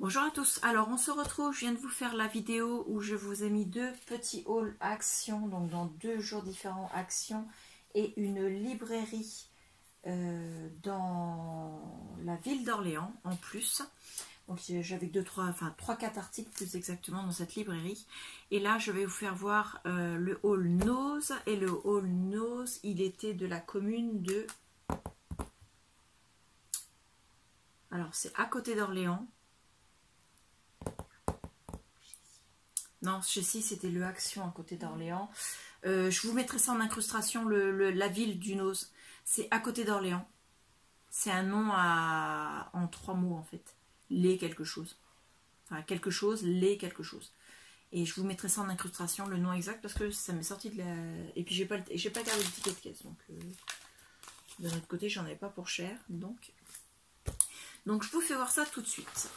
Bonjour à tous, alors on se retrouve, je viens de vous faire la vidéo où je vous ai mis deux petits hauls actions, donc dans 2 jours différents actions et une librairie dans la ville d'Orléans en plus. Donc j'avais 3-4 articles plus exactement dans cette librairie. Et là je vais vous faire voir le hall Nose, et le hall Nose il était de la commune de... Alors c'est à côté d'Orléans. Non, chez-ci, c'était le Action à côté d'Orléans. Je vous mettrai ça en incrustation, la ville du Nose. C'est à côté d'Orléans. C'est un nom en 3 mots, en fait. Les quelque chose. Enfin, quelque chose, les quelque chose. Et je vous mettrai ça en incrustation, le nom exact, parce que ça m'est sorti de la... Et puis, j'ai pas gardé le ticket de caisse. Donc, de notre côté, j'en avais pas pour cher. Donc, je vous fais voir ça tout de suite.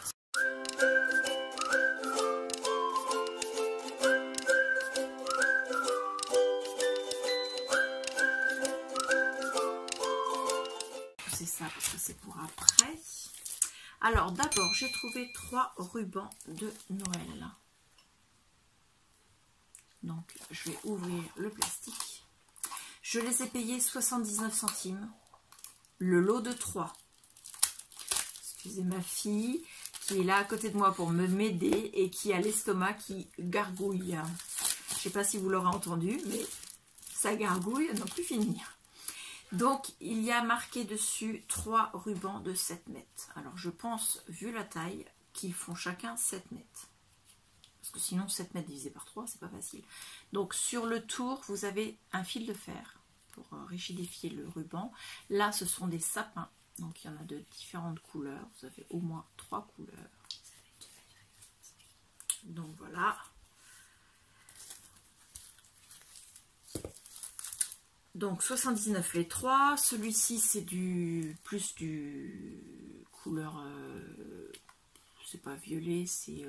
Ça parce que c'est pour après. Alors d'abord j'ai trouvé 3 rubans de Noël. Donc je vais ouvrir le plastique. Je les ai payés 79 centimes. Le lot de 3. Excusez ma fille qui est là à côté de moi pour m'aider et qui a l'estomac qui gargouille. Je ne sais pas si vous l'aurez entendu, mais ça gargouille à n'en plus finir. Donc, il y a marqué dessus 3 rubans de 7 mètres. Alors, je pense, vu la taille, qu'ils font chacun 7 mètres. Parce que sinon, 7 mètres divisé par 3, c'est pas facile. Donc, sur le tour, vous avez un fil de fer pour rigidifier le ruban. Là, ce sont des sapins. Donc, il y en a de différentes couleurs. Vous avez au moins 3 couleurs. Donc, voilà. Donc 79 les 3, celui-ci c'est plus du couleur, c'est pas violet, c'est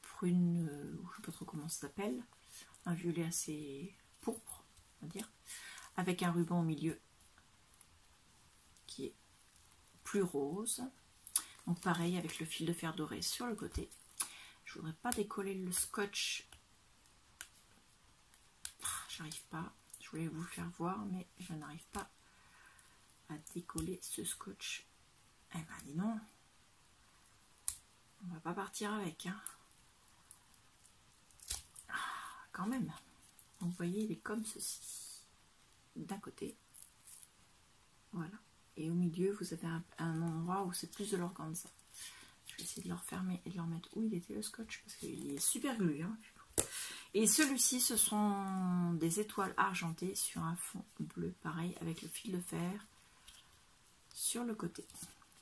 prune, je sais pas trop comment ça s'appelle, un violet assez pourpre, on va dire, avec un ruban au milieu qui est plus rose. Donc pareil avec le fil de fer doré sur le côté. Je voudrais pas décoller le scotch, j'arrive pas. Je voulais vous le faire voir, mais je n'arrive pas à décoller ce scotch. Eh ben, dis non. On va pas partir avec. Hein. Ah, quand même. Donc, vous voyez, il est comme ceci. D'un côté. Voilà. Et au milieu, vous avez un endroit où c'est plus de l'organza. Je vais essayer de le refermer et de le remettre où il était le scotch, parce qu'il est super glu. Hein. Et celui-ci, ce sont des étoiles argentées sur un fond bleu, pareil, avec le fil de fer sur le côté.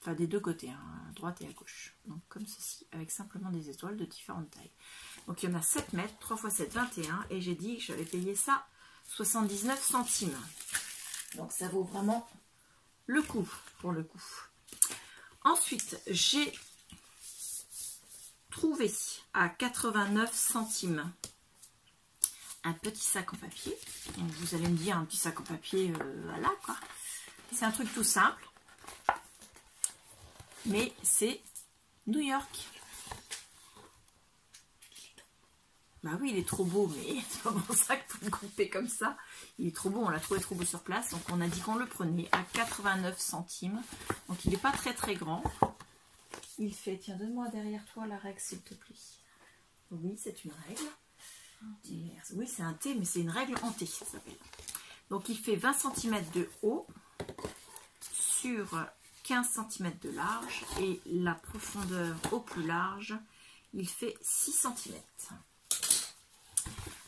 Enfin, des deux côtés, hein, à droite et à gauche. Donc, comme ceci, avec simplement des étoiles de différentes tailles. Donc, il y en a 7 mètres, 3 x 7, 21. Et j'ai dit que j'avais payé ça 79 centimes. Donc, ça vaut vraiment le coup, pour le coup. Ensuite, j'ai trouvé à 89 centimes un petit sac en papier. Donc vous allez me dire un petit sac en papier, voilà quoi. C'est un truc tout simple, mais c'est New York. Bah oui, il est trop beau, mais c'est pas mon sac pour le couper comme ça. Il est trop beau, on l'a trouvé trop beau sur place, donc on a dit qu'on le prenait à 89 centimes. Donc il n'est pas très très grand. Il fait, tiens, donne-moi derrière toi la règle s'il te plaît. Oui, c'est une règle. Oui, c'est un T, mais c'est une règle en T, ça s'appelle. Donc, il fait 20 cm de haut sur 15 cm de large. Et la profondeur au plus large, il fait 6 cm.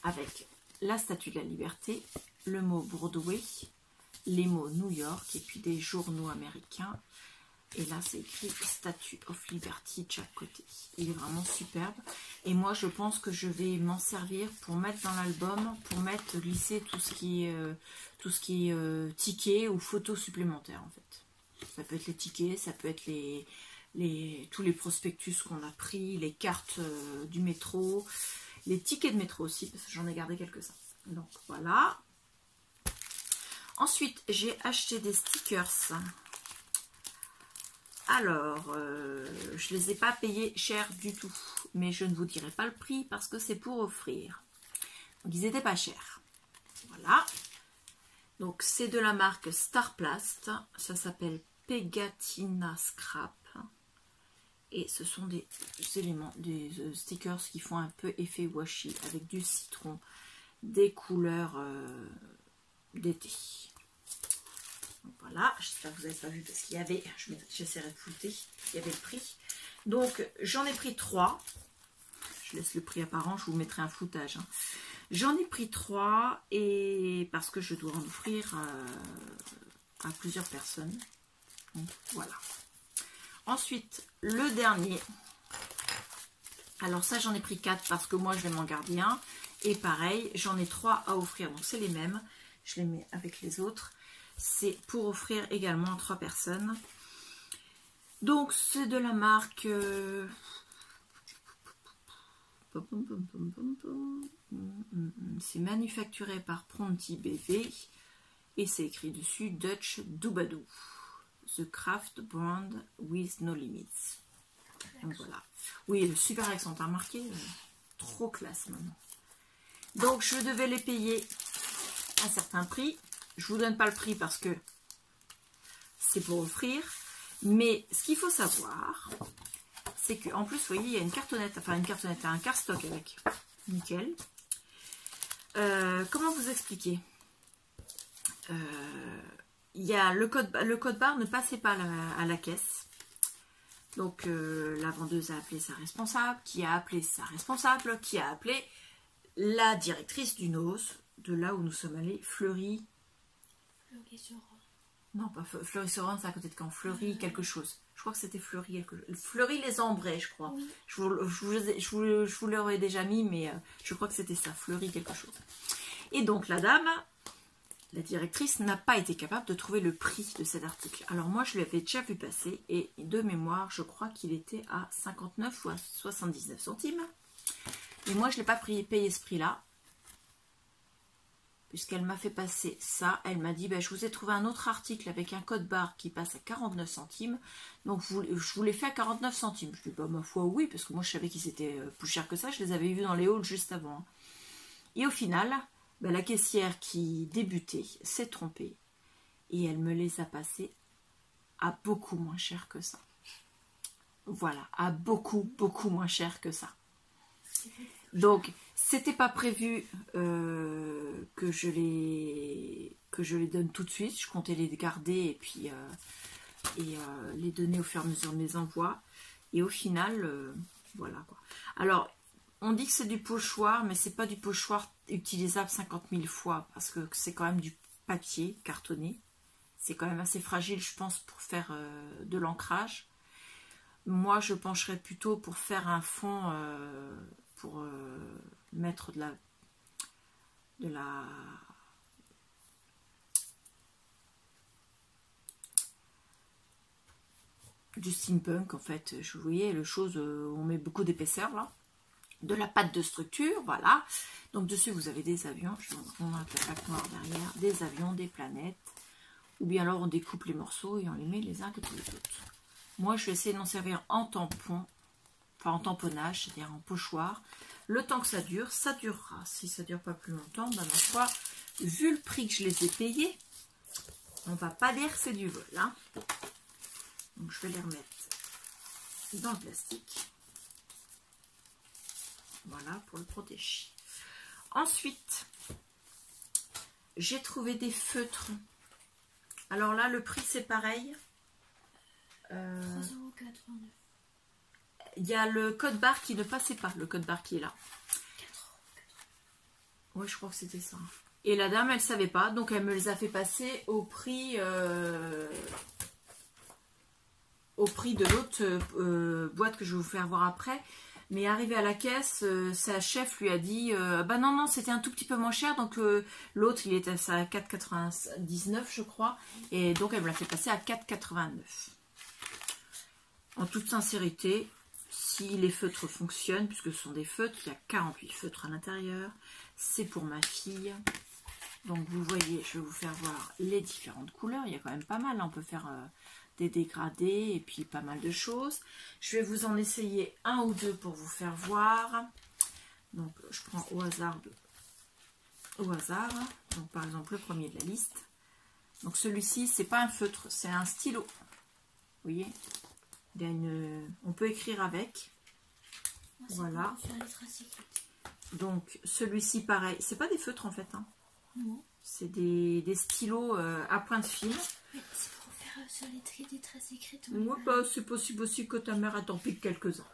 Avec la Statue de la Liberté, le mot Broadway, les mots New York et puis des journaux américains. Et là, c'est écrit Statue of Liberty de chaque côté. Il est vraiment superbe. Et moi, je pense que je vais m'en servir pour mettre dans l'album, pour glisser tout ce qui est tickets ou photos supplémentaires, en fait. Ça peut être les tickets, ça peut être tous les prospectus qu'on a pris, les cartes du métro, les tickets de métro aussi, parce que j'en ai gardé quelques-uns. Donc, voilà. Ensuite, j'ai acheté des stickers. Alors, je ne les ai pas payés cher du tout. Mais je ne vous dirai pas le prix parce que c'est pour offrir. Donc, ils n'étaient pas chers. Voilà. Donc, c'est de la marque Starplast. Ça s'appelle Pegatina Scrap. Et ce sont des éléments, des stickers qui font un peu effet washi avec du citron, des couleurs d'été. Voilà, j'espère que vous n'avez pas vu parce qu'il y avait, j'essaierai de flouter, il y avait le prix. Donc j'en ai pris 3. Je laisse le prix apparent, je vous mettrai un floutage. Hein. J'en ai pris 3 et parce que je dois en offrir à plusieurs personnes. Donc voilà. Ensuite, le dernier. Alors ça, j'en ai pris 4 parce que moi, je vais m'en garder un. Et pareil, j'en ai 3 à offrir. Donc c'est les mêmes. Je les mets avec les autres. C'est pour offrir également à 3 personnes. Donc c'est de la marque... C'est manufacturé par Pronti BV. Et c'est écrit dessus Dutch Doobadoo. The Craft Brand with No Limits. Donc voilà. Oui, le super accent, t'as remarqué, trop classe maintenant. Donc je devais les payer un certain prix. Je vous donne pas le prix parce que c'est pour offrir. Mais ce qu'il faut savoir, c'est qu'en plus, vous voyez, il y a une cartonnette, enfin une cartonnette, un cardstock avec. Nickel. Comment vous expliquer il y a le code barre ne passait pas à la caisse. Donc la vendeuse a appelé sa responsable, qui a appelé sa responsable, qui a appelé la directrice du NOS, de là où nous sommes allés, Fleury. Fleury-sur-Rhône. Non, pas Fleury-sur-Rhône, c'est à côté de Caen. Fleury quelque chose. Je crois que c'était Fleury quelque chose. Fleury-les-Ambrais, je crois. Oui. Je vous l'aurais déjà mis, mais je crois que c'était ça, Fleury quelque chose. Et donc la dame... La directrice n'a pas été capable de trouver le prix de cet article. Alors moi, je l'avais déjà vu passer et de mémoire, je crois qu'il était à 59 ou à 79 centimes. Et moi, je ne l'ai pas payé ce prix-là. Puisqu'elle m'a fait passer ça. Elle m'a dit, ben, je vous ai trouvé un autre article avec un code barre qui passe à 49 centimes. Donc, je vous l'ai fait à 49 centimes. Je dis, bah, ma foi, oui, parce que moi, je savais qu'ils étaient plus chers que ça. Je les avais vus dans les halls juste avant. Et au final... Ben, la caissière qui débutait s'est trompée et elle me les a passés à beaucoup moins cher que ça. Voilà, à beaucoup moins cher que ça. Donc, c'était pas prévu que je les donne tout de suite. Je comptais les garder et puis les donner au fur et à mesure de mes envois. Et au final, voilà quoi. Alors, on dit que c'est du pochoir, mais c'est pas du pochoir utilisable 50 000 fois parce que c'est quand même du papier cartonné. C'est quand même assez fragile, je pense, pour faire de l'ancrage. Moi, je pencherais plutôt pour faire un fond pour mettre du steampunk en fait. Vous voyez, le chose, on met beaucoup d'épaisseur là. De la pâte de structure, voilà. Donc dessus vous avez des avions, je vais vous montrer la plaque noire derrière, des avions, des planètes, ou bien alors on découpe les morceaux et on les met les uns contre les autres. Moi je vais essayer d'en servir en tampon, enfin en tamponnage, c'est-à-dire en pochoir. Le temps que ça durera. Si ça dure pas plus longtemps, ben ma foi, vu le prix que je les ai payés, on va pas dire que c'est du vol. Hein. Donc je vais les remettre dans le plastique. Voilà, pour le protéger. Ensuite, j'ai trouvé des feutres. Alors là, le prix, c'est pareil. 3,89 €. Il y a le code barre qui ne passait pas, le code barre qui est là. 4,89 €. Oui, je crois que c'était ça. Et la dame, elle ne savait pas, donc elle me les a fait passer au prix de l'autre boîte que je vais vous faire voir après. Mais arrivé à la caisse, sa chef lui a dit bah non, c'était un tout petit peu moins cher. Donc l'autre, il était à 4,99 je crois. Et donc elle me l'a fait passer à 4,89. En toute sincérité, si les feutres fonctionnent, puisque ce sont des feutres, il y a 48 feutres à l'intérieur. C'est pour ma fille. Donc vous voyez, je vais vous faire voir les différentes couleurs. Il y a quand même pas mal. On peut faire des dégradés et puis pas mal de choses. Je vais vous en essayer un ou deux pour vous faire voir. Donc je prends au hasard. Donc par exemple le premier de la liste. Donc celui-ci, c'est pas un feutre, c'est un stylo. Vous voyez, il y a on peut écrire avec. Voilà. Donc celui-ci pareil, c'est pas des feutres en fait. Hein. C'est des stylos à pointe fine. C'est pour faire sur les traits des traces écrites. Moi, bah, c'est possible aussi que ta mère a t'en pique quelques-uns.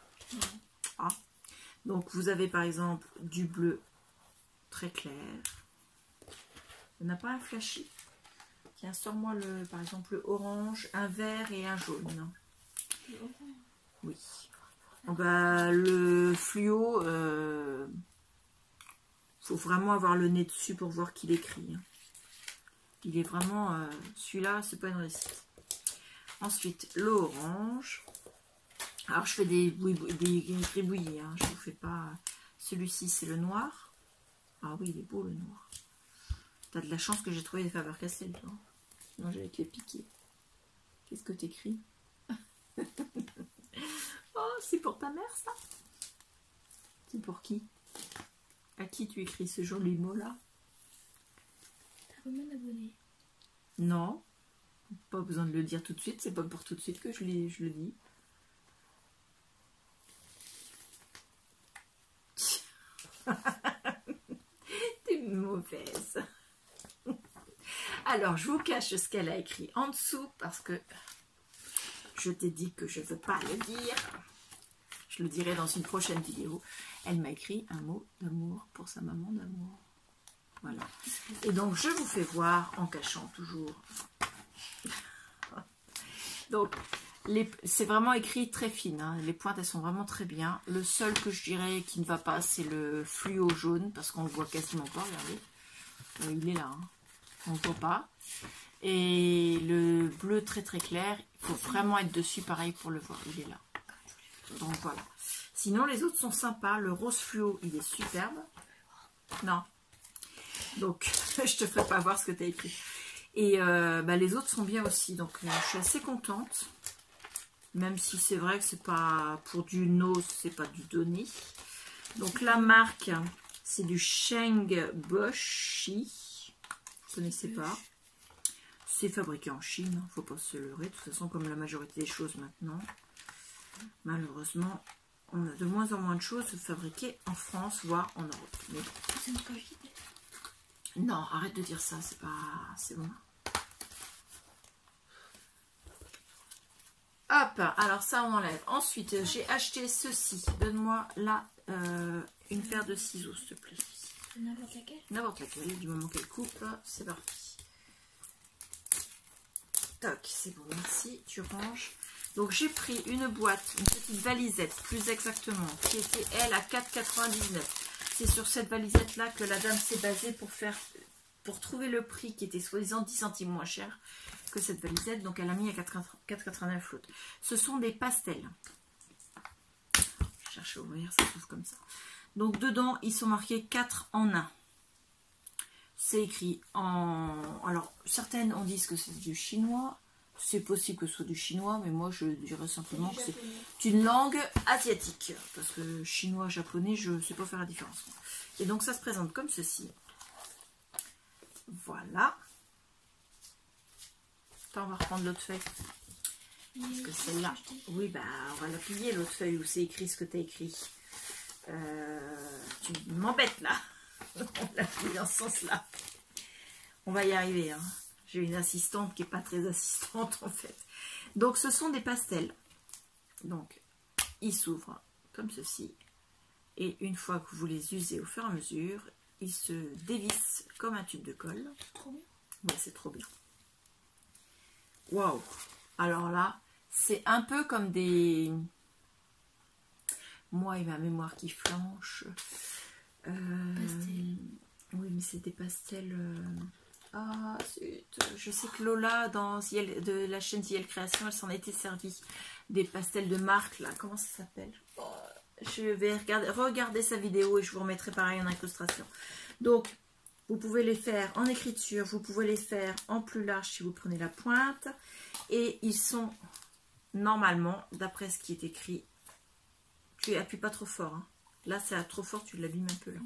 Ah. Donc vous avez par exemple du bleu très clair. Il n'y en a pas un flashy. Tiens, sors-moi par exemple le orange, un vert et un jaune. Oui. Oh bah, le fluo, faut vraiment avoir le nez dessus pour voir qu'il écrit. Il est vraiment... celui-là, c'est pas une réussite. Ensuite, l'orange. Alors, je fais des gribouillis. Hein. Je ne vous fais pas... Celui-ci, c'est le noir. Ah oui, il est beau, le noir. T'as de la chance que j'ai trouvé des Faber-Castell, toi. Sinon, j'allais te les piquer. Qu'est-ce que t'écris? Oh, c'est pour ta mère, ça? C'est pour qui? À qui tu écris ce joli mot-là? T'as combien d'abonnés? Non, pas besoin de le dire tout de suite. C'est pas pour tout de suite que je le dis. T'es mauvaise. Alors, je vous cache ce qu'elle a écrit en dessous parce que je t'ai dit que je ne veux pas le dire. Je le dirai dans une prochaine vidéo. Elle m'a écrit un mot d'amour pour sa maman d'amour. Voilà. Et donc, je vous fais voir en cachant toujours. Donc, c'est vraiment écrit très fine. Hein. Les pointes, elles sont vraiment très bien. Le seul que je dirais qui ne va pas, c'est le fluo jaune parce qu'on le voit quasiment pas. Regardez. Il est là. Hein. On ne le voit pas. Et le bleu très très clair, il faut vraiment être dessus pareil pour le voir. Il est là. Donc voilà. Sinon les autres sont sympas. Le rose fluo, il est superbe. Non. Donc je te ferai pas voir ce que tu as écrit. Et les autres sont bien aussi. Donc je suis assez contente. Même si c'est vrai que c'est pas pour du nose, c'est pas du donné. Donc la marque, c'est du Sheng Boshi. Vous ne connaissez pas. C'est fabriqué en Chine, faut pas se leurrer. De toute façon, comme la majorité des choses maintenant, malheureusement, on a de moins en moins de choses fabriquées en France, voire en Europe. Mais bon. Non, arrête de dire ça, c'est pas... c'est bon. Hop, alors ça on enlève. Ensuite, j'ai acheté ceci. Donne-moi là une paire de ciseaux, s'il te plaît. N'importe laquelle? N'importe laquelle, du moment qu'elle coupe, c'est parti. Toc, c'est bon, merci, tu ranges. Donc j'ai pris une boîte, une petite valisette, plus exactement, qui était elle à 4,99. C'est sur cette valisette là que la dame s'est basée pour trouver le prix qui était soi-disant 10 centimes moins cher que cette valisette. Donc elle a mis à 4,89 l'autre. Ce sont des pastels. Je cherche à ouvrir, ça s'ouvre comme ça. Donc dedans, ils sont marqués 4 en 1. C'est écrit en... Alors, certaines on dit que c'est du chinois. C'est possible que ce soit du chinois, mais moi je dirais simplement que c'est une langue asiatique. Parce que chinois, japonais, je ne sais pas faire la différence. Et donc ça se présente comme ceci. Voilà. Attends, on va reprendre l'autre feuille. Parce que celle-là... Oui, bah on va la plier l'autre feuille où c'est écrit ce que tu as écrit. Tu m'embêtes là. On l'a pris dans ce sens-là. On va y arriver. Hein. J'ai une assistante qui n'est pas très assistante en fait. Donc ce sont des pastels. Donc ils s'ouvrent comme ceci. Et une fois que vous les usez au fur et à mesure, ils se dévissent comme un tube de colle. C'est trop bien. Ouais, c'est trop bien. Waouh! Alors là, c'est un peu comme des... Moi et ma mémoire qui flanche. Pastel. Oui, mais c'est des pastels... Ah, zut. Je sais que Lola, de la chaîne Ziel Création, elle s'en était servie. Des pastels de marque, là. Comment ça s'appelle? Je vais regarder sa vidéo et je vous remettrai pareil en incrustation. Donc, vous pouvez les faire en écriture, vous pouvez les faire en plus large si vous prenez la pointe. Et ils sont normalement, d'après ce qui est écrit, tu appuies pas trop fort. Hein. Là, c'est trop fort, tu l'abîmes un peu. Là.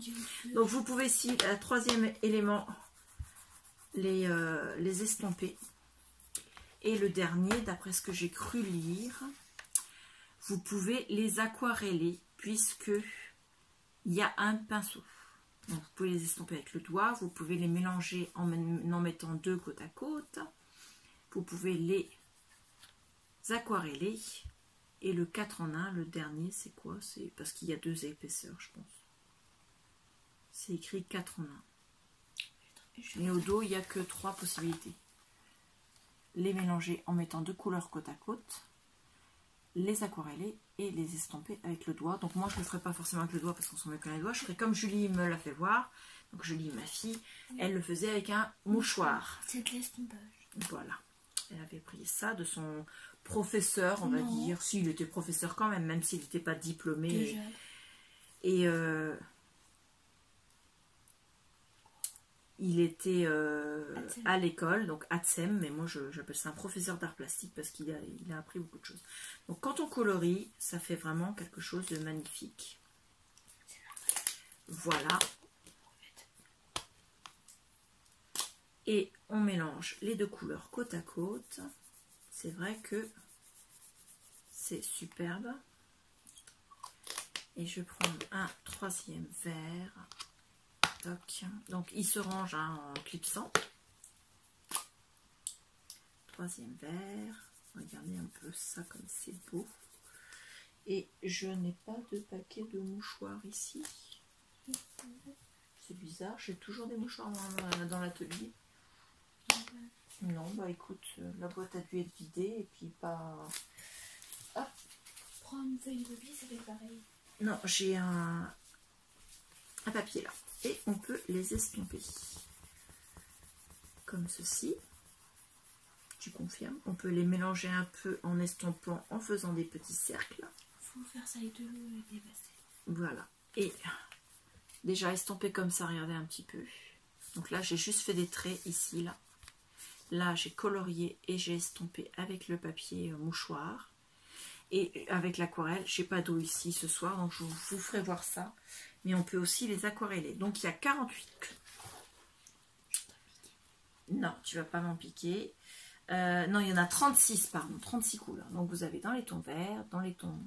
Donc, vous pouvez ici, troisième élément, les estomper. Et le dernier, d'après ce que j'ai cru lire, vous pouvez les aquareller puisque il y a un pinceau. Donc, vous pouvez les estomper avec le doigt, vous pouvez les mélanger en mettant deux côte à côte. Vous pouvez les aquareller. Et le 4 en 1, le dernier, c'est quoi? C'est parce qu'il y a 2 épaisseurs, je pense. C'est écrit 4 en 1. Et au dos, il n'y a que 3 possibilités. Les mélanger en mettant 2 couleurs côte à côte, les aquareller et les estomper avec le doigt. Donc moi, je ne le ferai pas forcément avec le doigt parce qu'on s'en met plein les doigts. Je ferai comme Julie me l'a fait voir. Donc Julie, ma fille, elle le faisait avec un mouchoir. C'est de l'estompage. Voilà. Elle avait pris ça de son professeur, on va dire. Si, il était professeur quand même, même s'il n'était pas diplômé. Déjà. Et il était à l'école, donc ATSEM, mais moi j'appelle ça un professeur d'art plastique parce qu'il a appris beaucoup de choses. Donc quand on colorie, ça fait vraiment quelque chose de magnifique. Voilà. Et on mélange les 2 couleurs côte à côte. C'est vrai que c'est superbe. Et je prends un 3e verre. Toc. Donc il se range en clipsant. 3e verre. Regardez un peu ça comme c'est beau. Et je n'ai pas de paquet de mouchoirs ici. C'est bizarre, j'ai toujours des mouchoirs dans l'atelier. Non, bah écoute, la boîte a dû être vidée et puis pas... Ah. Prends une feuille de papier, ça fait pareil. Non, j'ai un papier là. Et on peut les estomper. Comme ceci. Tu confirmes? On peut les mélanger un peu en estompant, en faisant des petits cercles. Il faut faire ça avec de l'eau et des bassins. Voilà. Et déjà estomper comme ça, regardez un petit peu. Donc là, j'ai juste fait des traits ici, là. Là, j'ai colorié et j'ai estompé avec le papier mouchoir. Et avec l'aquarelle, j'ai pas d'eau ici ce soir, donc je vous ferai voir ça. Mais on peut aussi les aquareller. Donc il y a 48. Non, tu vas pas m'en piquer. Non, il y en a 36, pardon, 36 couleurs. Donc vous avez dans les tons verts, dans les tons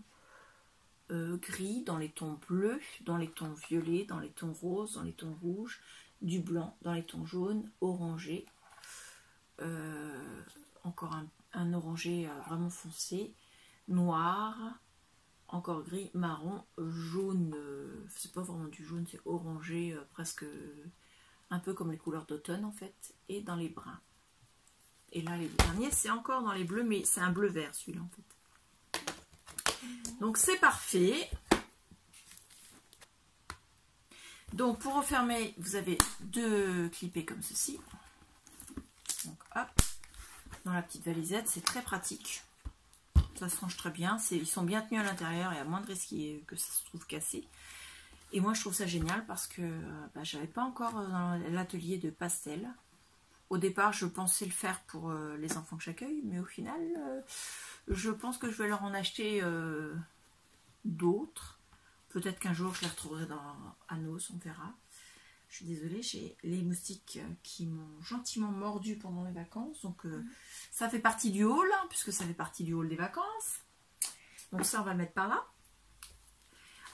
gris, dans les tons bleus, dans les tons violets, dans les tons roses, dans les tons rouges, du blanc, dans les tons jaunes, orangés. Encore un orangé vraiment foncé, noir, encore gris, marron, jaune, c'est pas vraiment du jaune, c'est orangé, presque un peu comme les couleurs d'automne en fait, et dans les bruns. Et là les derniers c'est encore dans les bleus, mais c'est un bleu vert celui-là en fait. Donc c'est parfait. Donc pour refermer, vous avez 2 clippés comme ceci. Donc hop, dans la petite valisette, c'est très pratique. Ça se range très bien. Ils sont bien tenus à l'intérieur et à moins de risque que ça se trouve cassé. Et moi je trouve ça génial parce que j'avais pas encore dans l'atelier de pastel. Au départ je pensais le faire pour les enfants que j'accueille, mais au final je pense que je vais leur en acheter d'autres. Peut-être qu'un jour je les retrouverai dans Anos, on verra. Je suis désolée, j'ai les moustiques qui m'ont gentiment mordu pendant les vacances. Donc ça fait partie du haul, hein, puisque ça fait partie du haul des vacances. Donc ça, on va le mettre par là.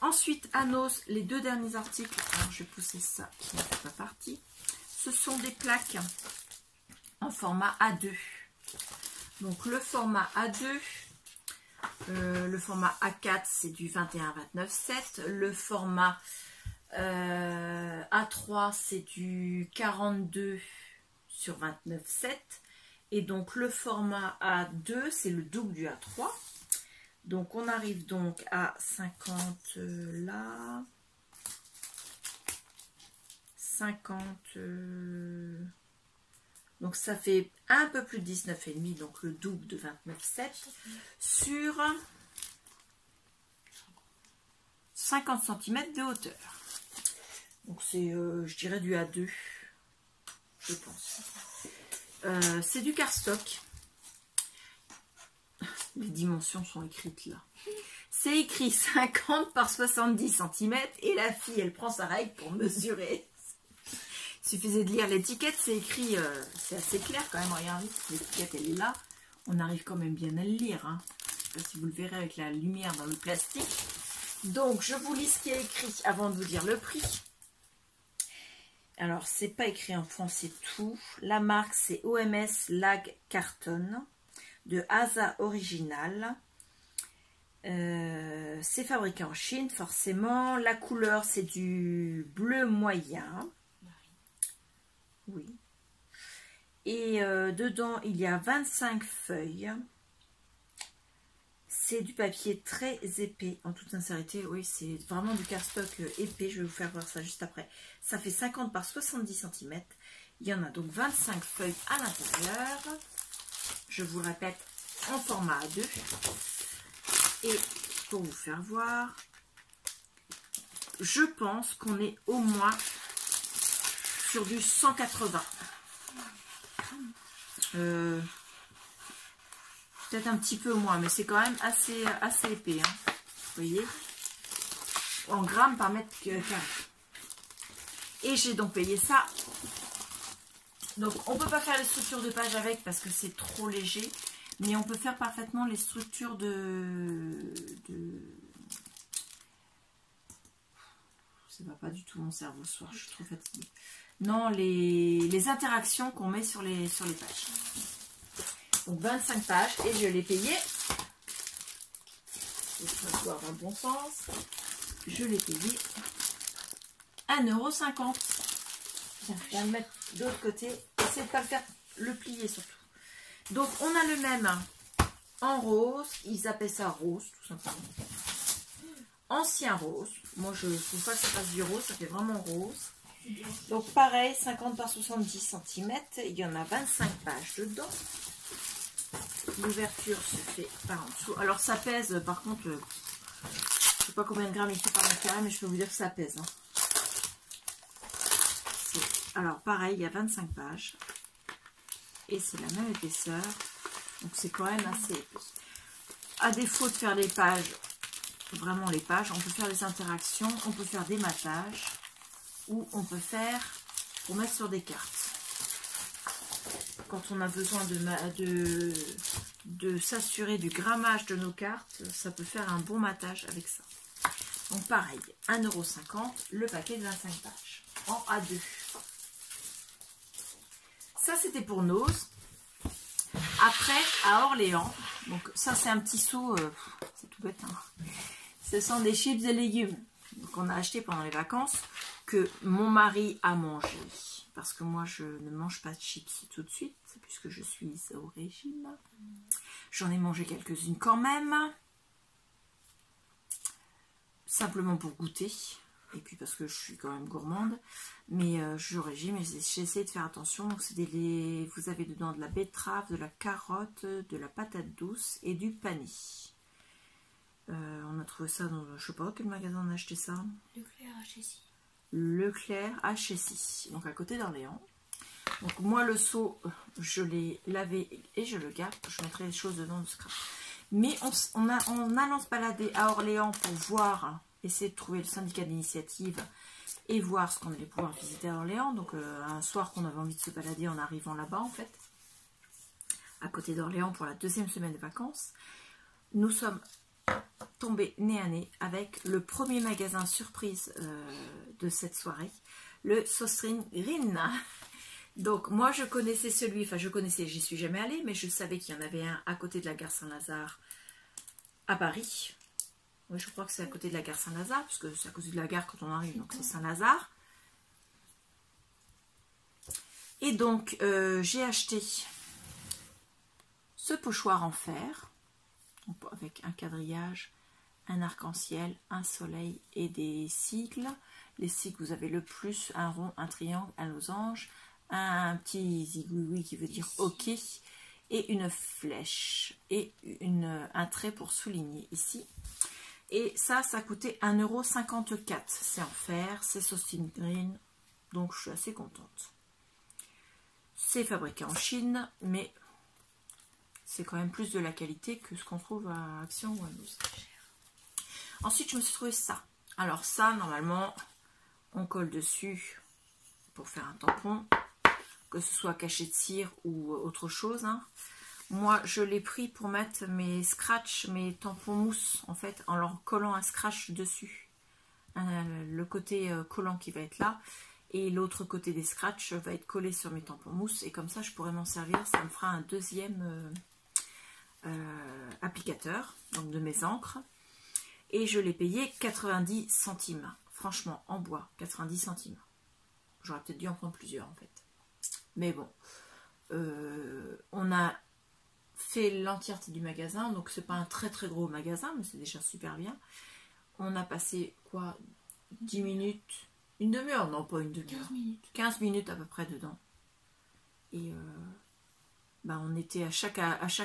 Ensuite, Anos, les 2 derniers articles. Alors, je vais pousser ça qui ne fait pas partie. Ce sont des plaques en format A2. Donc le format A2, le format A4, c'est du 21-29-7. Le format A3 c'est du 42 sur 29,7 et donc le format A2 c'est le double du A3. Donc on arrive donc à 50 là, 50 donc ça fait un peu plus de 19,5, donc le double de 29,7 sur 50 cm de hauteur. Donc c'est, je dirais, du A2, je pense. C'est du cardstock. Les dimensions sont écrites là. C'est écrit 50 par 70 cm et la fille, elle prend sa règle pour mesurer. Il suffisait de lire l'étiquette, c'est écrit, c'est assez clair quand même, regardez, l'étiquette elle est là. On arrive quand même bien à le lire, hein. Je sais pas si vous le verrez avec la lumière dans le plastique. Donc, je vous lis ce qui est écrit avant de vous dire le prix. Alors, c'est pas écrit en français tout. La marque, c'est OMS Lag Carton de Asa Original. C'est fabriqué en Chine, forcément. La couleur, c'est du bleu moyen. Oui. Et dedans, il y a 25 feuilles. C'est du papier très épais, en toute sincérité. Oui, c'est vraiment du cardstock épais. Je vais vous faire voir ça juste après. Ça fait 50 par 70 cm. Il y en a donc 25 feuilles à l'intérieur. Je vous le répète, en format A2. Et pour vous faire voir, je pense qu'on est au moins sur du 180. Peut-être un petit peu moins, mais c'est quand même assez épais. Hein. Vous voyez, en grammes par mètre carré. Et j'ai donc payé ça. Donc on ne peut pas faire les structures de page avec parce que c'est trop léger. Mais on peut faire parfaitement les structures Ça va pas du tout mon cerveau ce soir, je suis trop fatiguée. Non, les interactions qu'on met sur les pages. Donc 25 pages et je l'ai payé. Il faut avoir dans le bon sens. Je l'ai payé 1,50 €. Tiens, je vais le mettre de l'autre côté. Essayez de ne pas le faire le plier surtout. Donc on a le même en rose. Ils appellent ça rose tout simplement. Ancien rose. Moi je ne trouve pas que ça fasse du rose, ça fait vraiment rose. Donc pareil, 50 par 70 cm. Il y en a 25 pages dedans. L'ouverture se fait par en dessous. Alors ça pèse, par contre, je ne sais pas combien de grammes il fait par mètre carré, mais je peux vous dire que ça pèse. Hein. Alors pareil, il y a 25 pages. Et c'est la même épaisseur. Donc c'est quand même assez épais. À défaut de faire les pages, vraiment les pages, on peut faire des interactions, on peut faire des matages, ou on peut faire pour mettre sur des cartes. Quand on a besoin de s'assurer du grammage de nos cartes, ça peut faire un bon matage avec ça. Donc pareil, 1,50 €, le paquet de 25 pages, en A2. Ça c'était pour Nose. Après, à Orléans, donc ça c'est un petit seau, c'est tout bête, hein. Ce sont des chips et légumes qu'on a acheté pendant les vacances, que mon mari a mangé. Parce que moi, je ne mange pas de chips tout de suite, puisque je suis au régime. J'en ai mangé quelques-unes quand même. Simplement pour goûter. Et puis parce que je suis quand même gourmande. Mais je suis au régime et j'essaie de faire attention. Donc vous avez dedans de la betterave, de la carotte, de la patate douce et du panais. On a trouvé ça dans, je sais pas quel magasin on a acheté ça. Leclerc à Chessy. Leclerc à Chessy, donc à côté d'Orléans. Donc moi le seau, je l'ai lavé et je le garde. Je mettrai les choses dedans de scrap. Mais en allant se balader à Orléans pour voir, essayer de trouver le syndicat d'initiative et voir ce qu'on allait pouvoir visiter à Orléans. Donc un soir qu'on avait envie de se balader en arrivant là-bas en fait, à côté d'Orléans pour la deuxième semaine de vacances, nous sommes tombé nez à nez avec le premier magasin surprise de cette soirée, le Sostrin Green. Donc moi je connaissais celui, enfin je connaissais, j'y suis jamais allée, mais je savais qu'il y en avait un à côté de la gare Saint-Lazare à Paris. Oui, je crois que c'est à côté de la gare Saint-Lazare, parce que c'est à côté de la gare quand on arrive, donc c'est Saint-Lazare. Et donc j'ai acheté ce pochoir en fer, avec un quadrillage, un arc-en-ciel, un soleil et des sigles. Les sigles, vous avez le plus, un rond, un triangle, un losange, un petit zigouigoui qui veut dire OK, et une flèche, et un trait pour souligner ici. Et ça coûtait 1,54 €. C'est en fer, c'est Sostrin Green, donc je suis assez contente. C'est fabriqué en Chine, mais c'est quand même plus de la qualité que ce qu'on trouve à Action ou à Lowe's. Ensuite, je me suis trouvé ça. Alors ça, normalement, on colle dessus pour faire un tampon, que ce soit cachet de cire ou autre chose. Hein. Moi, je l'ai pris pour mettre mes scratchs, mes tampons mousse, en fait, en leur collant un scratch dessus. Le côté collant qui va être là, et l'autre côté des scratchs va être collé sur mes tampons mousse, et comme ça, je pourrais m'en servir. Ça me fera un deuxième applicateur, donc de mes encres. Et je l'ai payé 90 centimes. Franchement, en bois, 90 centimes. J'aurais peut-être dû en prendre plusieurs, en fait. Mais bon, on a fait l'entièreté du magasin, donc c'est pas un très très gros magasin, mais c'est déjà super bien. On a passé quoi, 10 minutes, une demi-heure, non pas une demi-heure, 15 minutes. 15 minutes à peu près dedans. Et bah, on était à chaque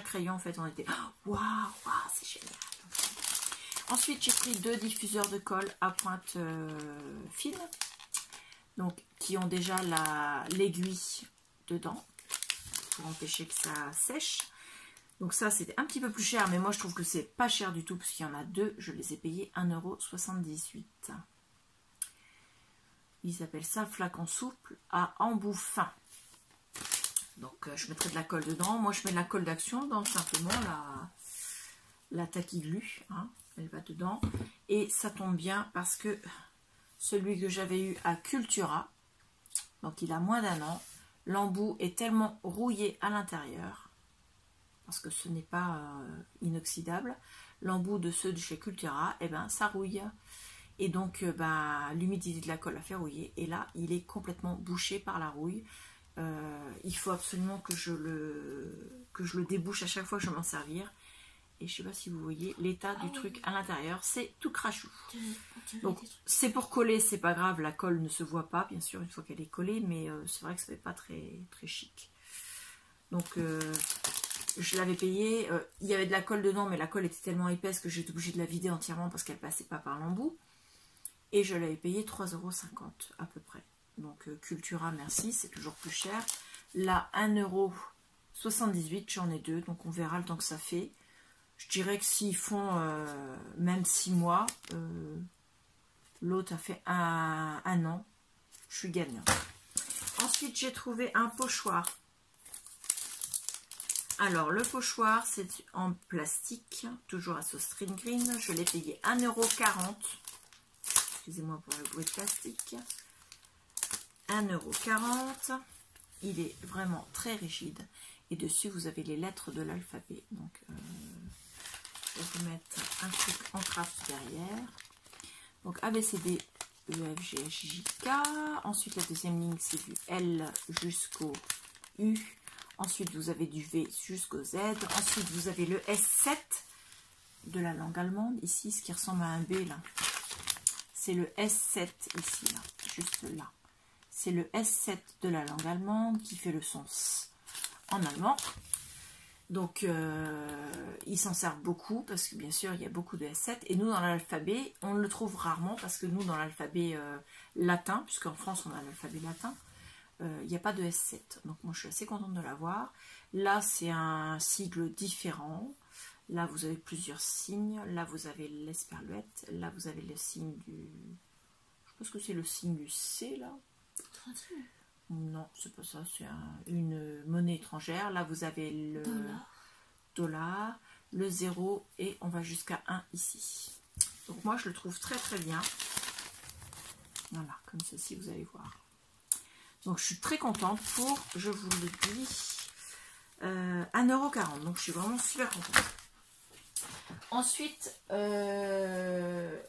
rayon, en fait, on était waouh, c'est génial. Ensuite, j'ai pris 2 diffuseurs de colle à pointe fine, donc qui ont déjà l'aiguille dedans pour empêcher que ça sèche. Donc ça, c'était un petit peu plus cher, mais moi je trouve que c'est pas cher du tout parce qu'il y en a 2. Je les ai payés 1,78 €. Ils appellent ça flacon souple à embout fin. Donc je mettrai de la colle dedans. Moi je mets de la colle d'Action dans simplement la taquiglu. Hein, elle va dedans. Et ça tombe bien parce que celui que j'avais eu à Cultura, donc il a moins d'1 an, l'embout est tellement rouillé à l'intérieur, parce que ce n'est pas inoxydable, l'embout de ceux de chez Cultura, eh ben, ça rouille. Et donc l'humidité de la colle a fait rouiller, et là il est complètement bouché par la rouille. Il faut absolument que je le débouche à chaque fois que je vais m'en servir. Et je ne sais pas si vous voyez l'état du truc à l'intérieur, c'est tout crachou. Donc c'est pour coller, c'est pas grave, la colle ne se voit pas bien sûr une fois qu'elle est collée, mais c'est vrai que ça fait pas très très chic. Donc je l'avais payé, il y avait de la colle dedans, mais la colle était tellement épaisse que j'étais obligée de la vider entièrement parce qu'elle passait pas par l'embout. Et je l'avais payé 3,50 € à peu près. Donc Cultura, merci, c'est toujours plus cher. Là, 1,78 €, j'en ai 2, donc on verra le temps que ça fait. Je dirais que s'ils font même 6 mois, l'autre a fait un an, je suis gagnante. Ensuite, j'ai trouvé un pochoir. Alors, le pochoir, c'est en plastique, toujours à sauce string green. Je l'ai payé 1,40 €. Excusez-moi pour le bruit de plastique. 1,40 €. Il est vraiment très rigide. Et dessus, vous avez les lettres de l'alphabet. Donc, je vais vous mettre un truc en craft derrière. Donc, A, B, C, D, E, F, G, H, J, K. Ensuite, la deuxième ligne, c'est du L jusqu'au U. Ensuite, vous avez du V jusqu'au Z. Ensuite, vous avez le S7 de la langue allemande. Ici, ce qui ressemble à un B, là. C'est le S7 ici, là. Juste là. C'est le S7 de la langue allemande qui fait le son S en allemand. Donc, ils s'en servent beaucoup parce que, bien sûr, il y a beaucoup de S7. Et nous, dans l'alphabet, on le trouve rarement parce que nous, dans l'alphabet latin, puisqu'en France, on a l'alphabet latin, il n'y a pas de S7. Donc, moi, je suis assez contente de l'avoir. Là, c'est un sigle différent. Là, vous avez plusieurs signes. Là, vous avez l'esperluette. Là, vous avez le signe du... Je pense que c'est le signe du C, là. Non, c'est pas ça. C'est une monnaie étrangère. Là, vous avez le dollar, le 0 et on va jusqu'à 1 ici. Donc, moi, je le trouve très, très bien. Voilà, comme ceci, vous allez voir. Donc, je suis très contente pour, je vous le dis, 1,40 €. Donc, je suis vraiment super contente. Ensuite, je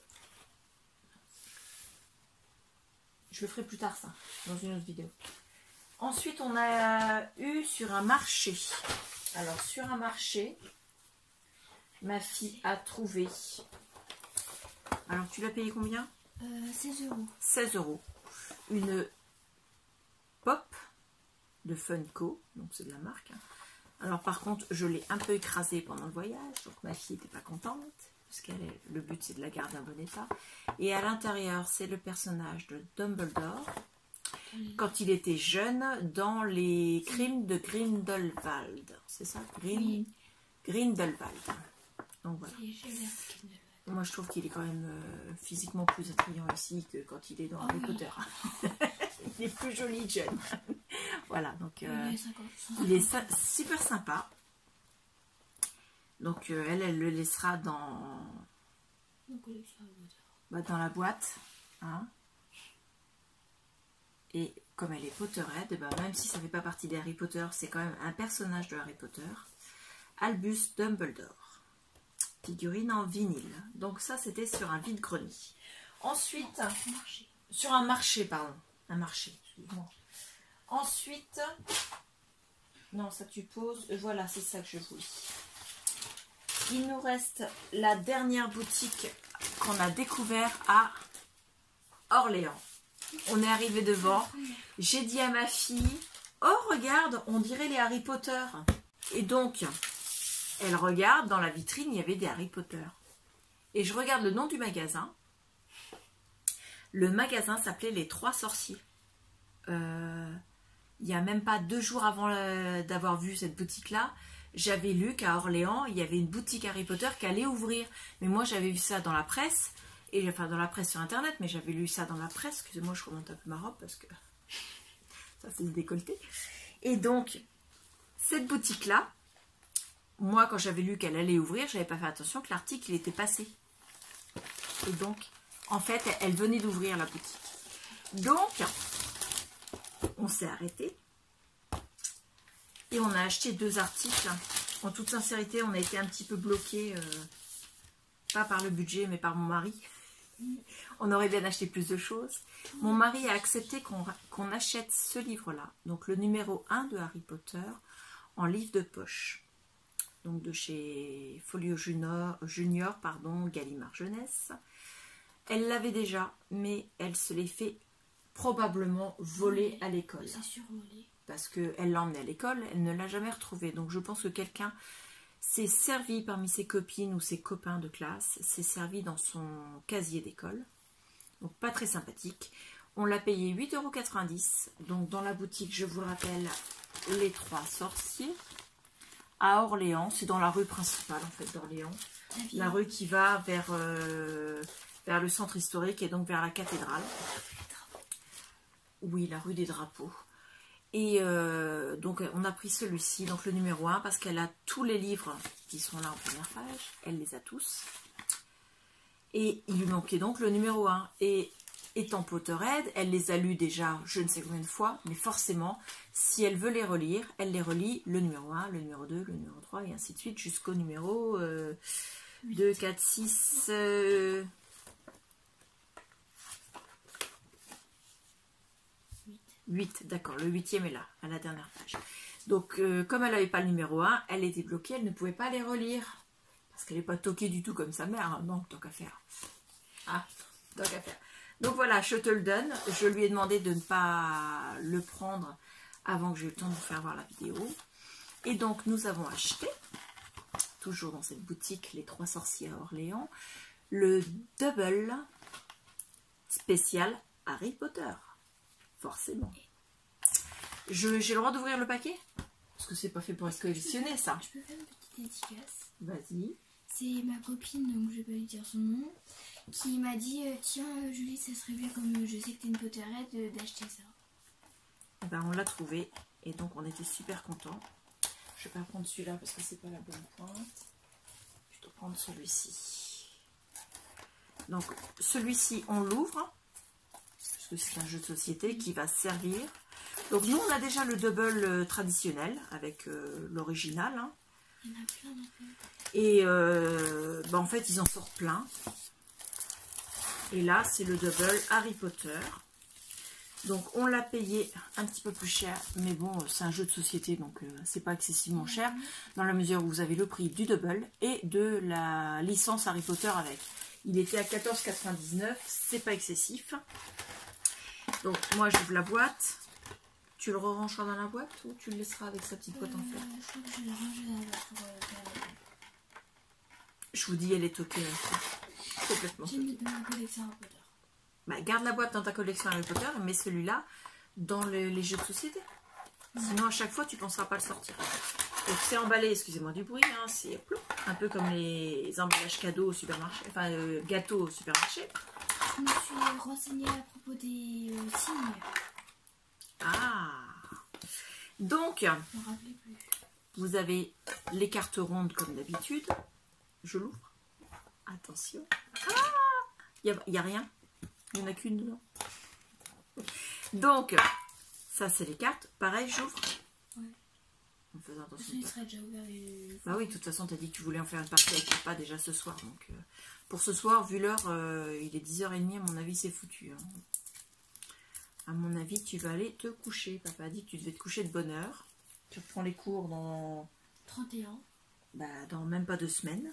le ferai plus tard, ça, dans une autre vidéo. Ensuite, on a eu sur un marché. Alors, sur un marché, ma fille a trouvé. Alors, tu l'as payé combien? 16 €. 16 €. Une pop de Funko, donc c'est de la marque. Alors par contre, je l'ai un peu écrasée pendant le voyage, donc ma fille n'était pas contente, parce que le but c'est de la garder en bon état. Et à l'intérieur, c'est le personnage de Dumbledore, quand il était jeune, dans les crimes de Grindelwald. C'est ça, Oui. Grindelwald. Donc voilà. J'ai l'air Grindelwald. Moi, je trouve qu'il est quand même physiquement plus attrayant ici que quand il est dans Harry Potter. Il est plus joli, jeune. Voilà, donc il est super sympa. Donc elle le laissera dans la boîte. Hein. Et comme elle est Potterhead, même si ça ne fait pas partie des Harry Potter, c'est quand même un personnage de Harry Potter. Albus Dumbledore. Figurine en vinyle. Donc ça, c'était sur un vide-grenier. Ensuite, sur un marché, pardon. Un marché, excuse-moi. Ensuite, non, ça tu poses. Voilà, c'est ça que je voulais. Il nous reste la dernière boutique qu'on a découvert à Orléans. On est arrivé devant. J'ai dit à ma fille, oh regarde, on dirait les Harry Potter. Et donc, elle regarde, dans la vitrine, il y avait des Harry Potter. Et je regarde le nom du magasin. Le magasin s'appelait Les Trois Sorciers. Il n'y a même pas 2 jours avant d'avoir vu cette boutique-là, j'avais lu qu'à Orléans, il y avait une boutique Harry Potter qui allait ouvrir. Mais moi, j'avais vu ça dans la presse, enfin dans la presse sur Internet, mais j'avais lu ça dans la presse. Excusez-moi, je remonte un peu ma robe parce que ça c'est le décolleté. Et donc, cette boutique-là, moi, quand j'avais lu qu'elle allait ouvrir, j'avais pas fait attention que l'article il était passé. Et donc, en fait, elle venait d'ouvrir la boutique. Donc, on s'est arrêté. Et on a acheté 2 articles. En toute sincérité, on a été un petit peu bloqué, pas par le budget, mais par mon mari. On aurait bien acheté plus de choses. Mon mari a accepté qu'on achète ce livre-là. Donc, le numéro 1 de Harry Potter en livre de poche. Donc, de chez Folio Junior, Gallimard Jeunesse. Elle l'avait déjà, mais elle se l'est fait probablement voler à l'école. C'est survolé. Parce qu'elle l'a emmené à l'école, elle ne l'a jamais retrouvé. Donc je pense que quelqu'un s'est servi parmi ses copines ou ses copains de classe, s'est servi dans son casier d'école. Donc pas très sympathique. On l'a payé 8,90 €. Donc dans la boutique, je vous le rappelle, Les Trois Sorciers. À Orléans, c'est dans la rue principale en fait d'Orléans. La rue qui va vers le centre historique et donc vers la cathédrale. Oui, la rue des Drapeaux. Et donc on a pris celui-ci, donc le numéro 1, parce qu'elle a tous les livres qui sont là en première page. Elle les a tous. Et il lui manquait donc le numéro 1. Et étant Potterhead, elle les a lus déjà je ne sais combien de fois, mais forcément, si elle veut les relire, elle les relit le numéro 1, le numéro 2, le numéro 3, et ainsi de suite, jusqu'au numéro 2, 4, 6... 8, d'accord, le 8e est là, à la dernière page. Donc, comme elle n'avait pas le numéro 1, elle était bloquée, elle ne pouvait pas les relire. Parce qu'elle n'est pas toquée du tout comme sa mère, hein. Non, tant qu'à faire. Ah, tant qu'à faire. Donc voilà, je te le donne. Je lui ai demandé de ne pas le prendre avant que j'ai eu le temps de vous faire voir la vidéo. Et donc, nous avons acheté, toujours dans cette boutique, Les Trois Sorciers à Orléans, le double spécial Harry Potter. Forcément. J'ai le droit d'ouvrir le paquet? Parce que c'est pas fait pour être collectionné, ça. Je peux faire une petite dédicace? Vas-y. C'est ma copine, donc je vais pas lui dire son nom, qui m'a dit tiens Julie, ça serait bien, comme je sais que t'es une Potterhead, d'acheter ça. Et ben, on l'a trouvé et donc on était super contents. Je vais pas prendre celui-là parce que c'est pas la bonne pointe. Je dois prendre celui-ci. Donc celui-ci on l'ouvre. C'est un jeu de société qui va servir. Donc nous on a déjà le double traditionnel avec l'original. Hein. Il y en a plein en fait. Et en fait ils en sortent plein. Et là c'est le double Harry Potter. Donc on l'a payé un petit peu plus cher. Mais bon, c'est un jeu de société donc c'est pas excessivement cher. Dans la mesure où vous avez le prix du double et de la licence Harry Potter avec. Il était à 14,99 €. C'est pas excessif. Donc moi j'ouvre la boîte. Tu le rangeras dans la boîte ou tu le laisseras avec sa petite boîte en fer? Je crois que je vais la ranger dans la boîte pour Je vous dis, elle est toquée. Complètement. J'ai mis dans ma collection Harry Potter. Bah, garde la boîte dans ta collection Harry Potter et mets celui-là dans les jeux de société. Sinon à chaque fois tu ne penseras pas le sortir. Donc c'est emballé, excusez-moi du bruit, hein, c'est un peu comme les emballages cadeaux au supermarché, enfin gâteaux au supermarché. Je me suis renseignée à propos des signes. Ah. Donc, Je me rappelais plus. vous avez les cartes rondes comme d'habitude. Je l'ouvre. Attention. Ah, il n'y a rien. Il n'y en a qu'une dedans. Donc, ça c'est les cartes. Pareil, j'ouvre. Ouais. En faisant attention. Il serait déjà ouvert les... Bah oui, de toute façon, tu as dit que tu voulais en faire une partie avec papa déjà ce soir. Donc, pour ce soir, vu l'heure, il est 10h30, à mon avis, c'est foutu. Hein. À mon avis, tu vas aller te coucher. Papa a dit que tu devais te coucher de bonne heure. Tu reprends les cours dans... 31. Bah, dans même pas 2 semaines.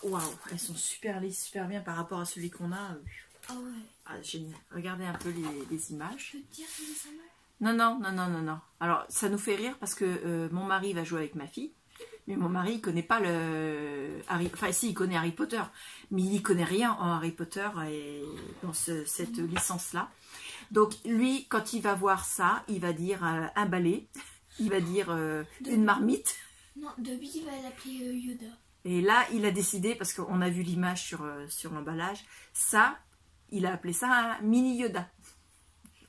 Waouh, elles sont super lisses, super bien par rapport à celui qu'on a. Ah ouais. Ah, génial. Regardez un peu les images. Je peux te dire que c'est ça mal. Non. Alors, ça nous fait rire parce que mon mari va jouer avec ma fille. Mais mon mari, il connaît pas le... Enfin, si, il connaît Harry Potter. Mais il n'y connaît rien en Harry Potter et dans cette licence-là. Donc, lui, quand il va voir ça, il va dire un balai. Il va dire une marmite. Non, Dobby, il va l'appeler Yoda. Et là, il a décidé, parce qu'on a vu l'image sur l'emballage, ça, il a appelé ça un mini Yoda.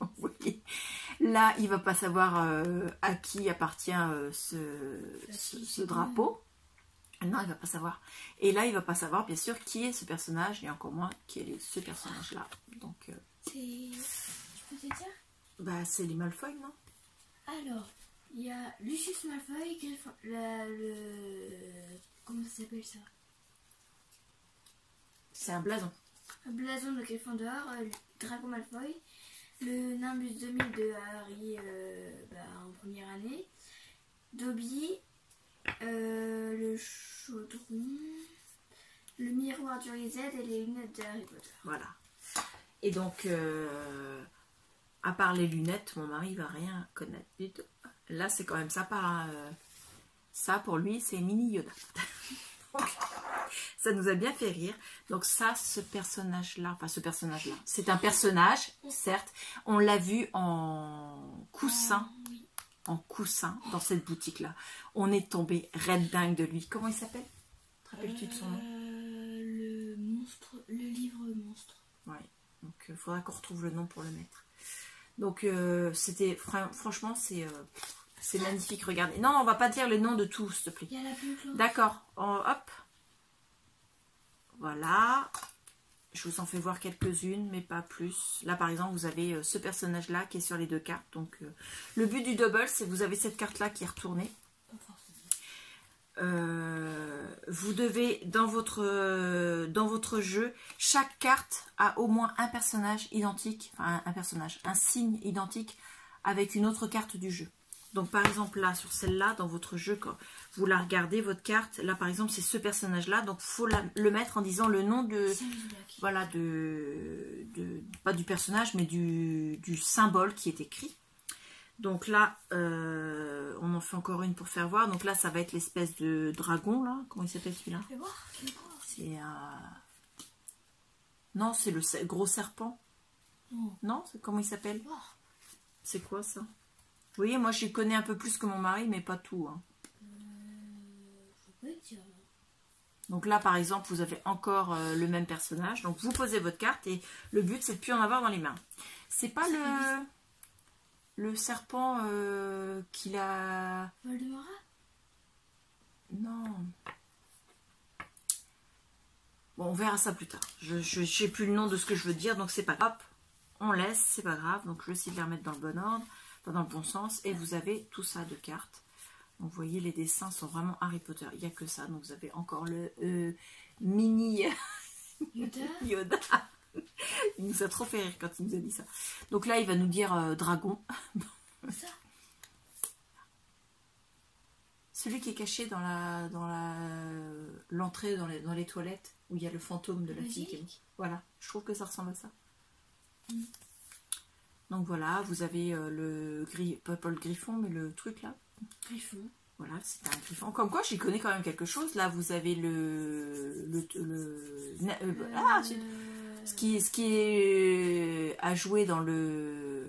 Vous voyez, là, il va pas savoir à qui appartient ce drapeau. Non, il va pas savoir. Et là, il va pas savoir, bien sûr, qui est ce personnage, et encore moins qui est ce personnage-là. Donc, c'est... Je peux te dire? Bah, c'est les Malfoy, non? Alors, il y a Lucius Malfoy, comment ça s'appelle ça? C'est un blason. Un blason de Gryffondor, Draco Malfoy, le Nimbus 2000 de Harry en première année, Dobby, le chaudron, le miroir du Riset et les lunettes de Harry Potter. Voilà. Et donc, à part les lunettes, mon mari va rien connaître du tout. Là, c'est quand même sympa. Hein. Ça, pour lui, c'est mini Yoda. Donc, ça nous a bien fait rire. Donc ça, ce personnage-là, c'est un personnage, certes. On l'a vu en coussin, dans cette boutique-là. On est tombé red dingue de lui. Comment il s'appelle? Te rappelles-tu de son nom? Le livre monstre. Ouais. Donc, il faudra qu'on retrouve le nom pour le mettre. Donc, c'était... Franchement, c'est magnifique. Regardez. Non, on va pas dire les noms de tous, s'il te plaît. Il y a la plus close. D'accord. Hop. Voilà. Je vous en fais voir quelques-unes, mais pas plus. Là, par exemple, vous avez ce personnage-là qui est sur les 2 cartes. Donc, le but du double, c'est que vous avez cette carte-là qui est retournée. Vous devez, dans votre jeu, chaque carte a au moins un personnage identique, enfin un signe identique avec une autre carte du jeu. Donc par exemple là, sur celle-là, dans votre jeu, quand vous la regardez, votre carte, là par exemple c'est ce personnage-là, donc il faut le mettre en disant le nom de, voilà, pas du personnage, mais du symbole qui est écrit. Donc là, on en fait encore une pour faire voir. Donc là, ça va être l'espèce de dragon, là. Comment il s'appelle celui-là? Fais voir. C'est non, c'est le gros serpent. Non, comment il s'appelle? C'est quoi ça? Vous voyez, moi, je connais un peu plus que mon mari, mais pas tout. Hein. Donc là, par exemple, vous avez encore le même personnage. Donc, vous posez votre carte et le but, c'est de ne plus en avoir dans les mains. C'est pas le serpent qu'il a... Voldemort? Non. Bon, on verra ça plus tard. Je sais plus le nom de ce que je veux dire, donc c'est pas grave. Hop, on laisse, c'est pas grave. Donc je vais essayer de les remettre dans le bon ordre, dans le bon sens. Et vous avez tout ça de cartes. Donc vous voyez, les dessins sont vraiment Harry Potter. Il n'y a que ça. Donc vous avez encore le mini Yoda. Il nous a trop fait rire quand il nous a dit ça. Donc là, il va nous dire dragon. Ça. Celui qui est caché dans l'entrée, dans les toilettes, où il y a le fantôme de la fille. Voilà, je trouve que ça ressemble à ça. Donc voilà, vous avez pas le griffon, mais le truc là. Griffon. Voilà, c'est un griffon. Comme quoi, j'y connais quand même quelque chose. Là, vous avez ce qui est à jouer dans le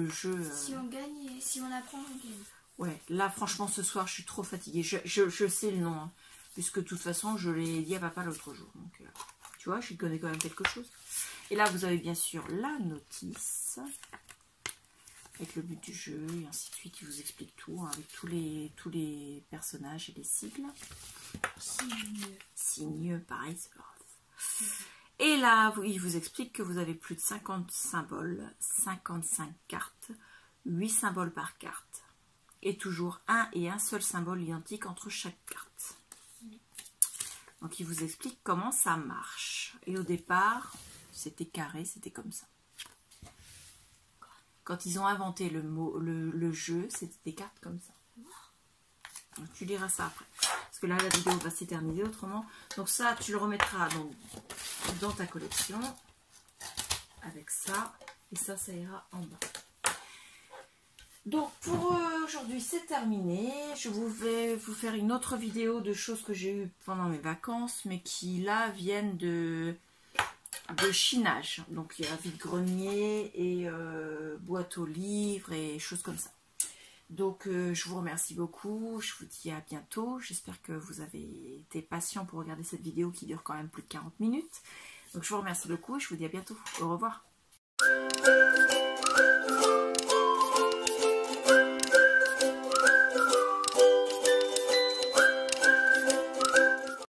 jeu. Si on gagne et si on apprend, on gagne. Ouais, là franchement ce soir je suis trop fatiguée. Je sais le nom, hein, puisque de toute façon je l'ai dit à papa l'autre jour. Donc tu vois, je connais quand même quelque chose. Et là vous avez bien sûr la notice, avec le but du jeu, et ainsi de suite. Il vous explique tout, hein, avec tous les personnages et les sigles. Signes, pareil, c'est pas grave. Et là, il vous explique que vous avez plus de 50 symboles, 55 cartes, 8 symboles par carte. Et toujours un seul symbole identique entre chaque carte. Donc il vous explique comment ça marche. Et au départ, c'était carré, c'était comme ça. Quand ils ont inventé le jeu, c'était des cartes comme ça. Donc, tu liras ça après. Parce que là, la vidéo va s'éterniser autrement. Donc ça, tu le remettras donc, dans ta collection. Avec ça. Et ça ira en bas. Donc pour aujourd'hui, c'est terminé. Je vais vous faire une autre vidéo de choses que j'ai eues pendant mes vacances. Mais qui, là, viennent de chinage. Donc il y a vide-grenier et boîte aux livres et choses comme ça. Donc je vous remercie beaucoup, je vous dis à bientôt. J'espère que vous avez été patient pour regarder cette vidéo qui dure quand même plus de 40 minutes. Donc je vous remercie beaucoup et je vous dis à bientôt. Au revoir.